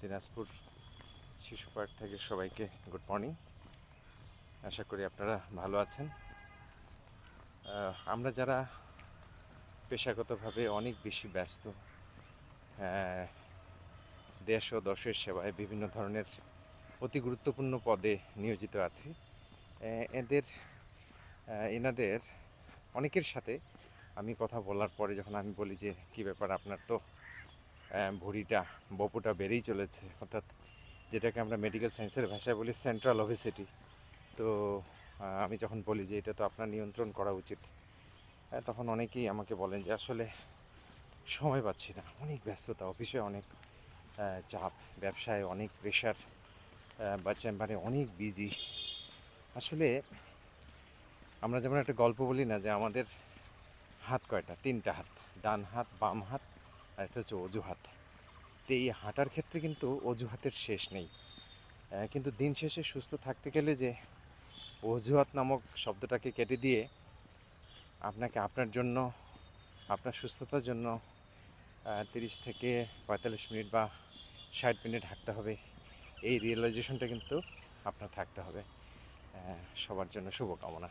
দিনাজপুর শিশু পার্ক থেকে সবাইকে গুড মর্নিং। আশা করি আপনারা ভালো আছেন। আমরা যারা পেশাগতভাবে অনেক বেশি ব্যস্ত, দেশ ও দশের সেবায় বিভিন্ন ধরনের অতি গুরুত্বপূর্ণ পদে নিয়োজিত আছি, এনাদের অনেকের সাথে আমি কথা বলার পরে যখন আমি বলি যে কী ব্যাপার, আপনার তো ভুঁড়িটা বপুটা বেড়েই চলেছে, অর্থাৎ যেটাকে আমরা মেডিকেল সায়েন্সের ভাষায় বলি সেন্ট্রাল ওবেসিটি, তো আমি যখন বলি যে এটা তো আপনার নিয়ন্ত্রণ করা উচিত, তখন অনেকেই আমাকে বলেন যে আসলে সময় পাচ্ছি না, অনেক ব্যস্ততা, অফিসে অনেক চাপ, ব্যবসায় অনেক প্রেশার, বা চেম্বারে অনেক বিজি। আসলে আমরা যেমন একটা গল্প বলি না যে আমাদের হাত কয়টা, 3টা হাত, ডান হাত, বাম হাত, আর একটা হচ্ছে অজুহাত। তো এই হাঁটার ক্ষেত্রে কিন্তু অজুহাতের শেষ নেই, কিন্তু দিন শেষে সুস্থ থাকতে গেলে যে অজুহাত নামক শব্দটাকে কেটে দিয়ে আপনাকে আপনার জন্য, আপনার সুস্থতার জন্য 30 থেকে 45 মিনিট বা 60 মিনিট হাঁটতে হবে, এই রিয়েলাইজেশনটা কিন্তু আপনার থাকতে হবে। সবার জন্য শুভকামনা।